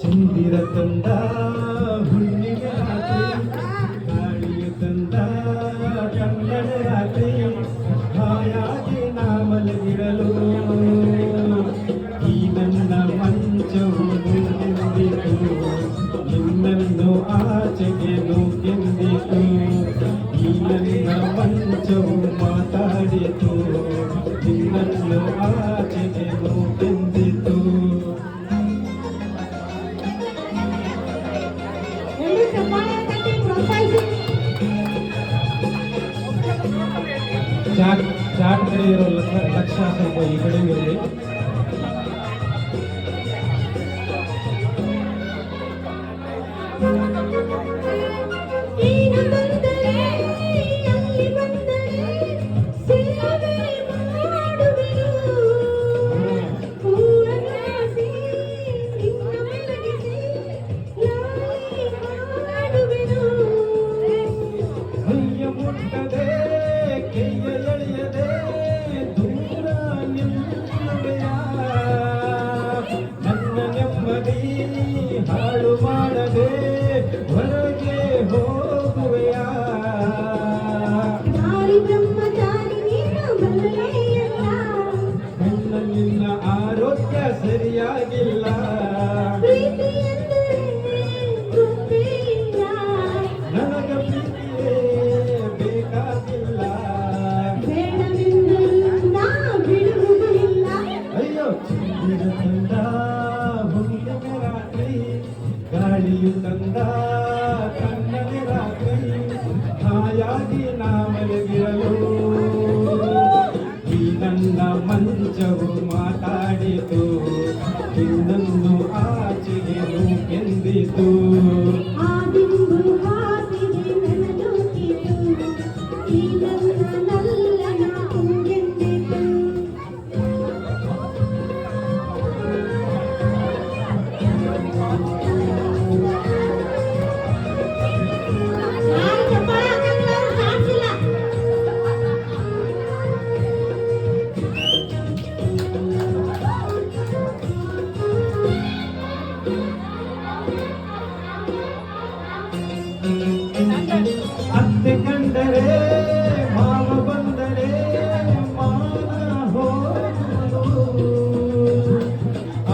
ಚಂದಿರ ತಂದ ಹುಣ್ಣಿಮೆ ರಾತ್ರಿ ಗಾಳಿಯ ತಂದ ಕನ್ನಡ ರಾತ್ರಿ ಹಾಯಾಗಿ ನಾ ಮಲಗಿರಲು ಈ ನನ್ನ ಮಂಚವು ನೂಕೆಂದಿತು ನಿನ್ನನ್ನು ಆಚೆಗೆ ನೂಕೆಂದಿತು ಈ ನನ್ನ ಮಂಚವು ಮಾತಾಡಿತು ನಿನ್ನನ್ನು ಆಚೆಗೆ ನೂಕೆಂದಿತು ಚಾಟ್ ಕಡೆ ಇರೋ ಲಕ್ಷ ಸ್ವಲ್ಪ ಈ ಕಡೆ ಇರಲಿ. ಮುಟ್ಟದೆ ಕೈಯ ಎಳೆಯದೆ ದೂರ ನಿಲ್ಲುವೆಯ ನನ್ನ ನೆಮ್ಮದಿ ಹಾಳು ಮಾಡದೆ ಹೊರಗೆ ಹೋಗುವೆಯ ಕಣ್ಣಲ್ಲಿನ ಆರೋಗ್ಯ ಸರಿಯಾಗಿಲ್ಲ ನನಗ ಪ್ರೀತಿಯೇ ಬೇಕಾಗಿಲ್ಲ ಅಯ್ಯೋ ಚಂದಿರ ತಂದ ಹುಣ್ಣಿಮೆ ರಾತ್ರಿ ಗಾಳಿಯು ತಂದ ಕನ್ನಡ ರಾತ್ರಿ ಹಾಯಾಗಿ ನಾ ಮಲಗಿರಲು ಈ ನನ್ನ ಮಂಚವು ಮಾತಾಡಿತು ನಿನ್ನನ್ನು ಆಚೆಗೆ ನೂಕೆಂದಿತು ಅತ್ತೆ ಕಂಡರೆ ಮಾವ ಬಂದರೆ ಮಾನ ಹೋಗುವುದು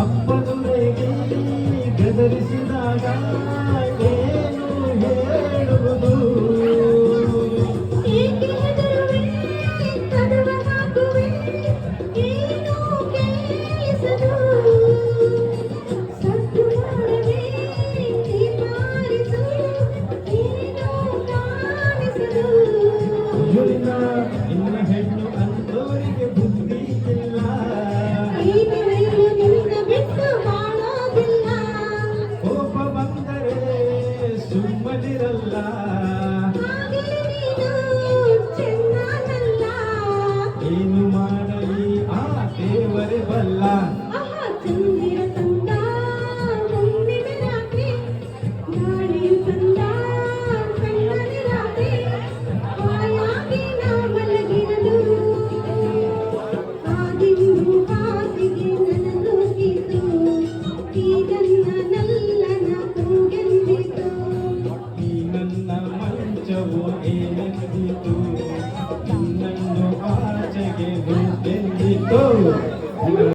ಅಪ್ಪದುರೆಗೆ ಬೆದರಿಸಿದಾಗ ಏನು ಹೇಳುವುದು ಇನ್ನ ಹೆಣ್ಣು ಅಂತೋರಿಗೆ ಬುದ್ಧಿ ಇಲ್ಲ ಕೋಪ ಬಂದರೆ ಸುಮ್ಮನಿರಲ್ಲ ಏನು ಮಾಡಲಿ ಆ ದೇವರೇ ಬಲ್ಲ ಮಂಚವು ಏನೆಂದಿತು ನಿನ್ನನ್ನು ಆಚೆಗೆ ನೂಕೆಂದಿತು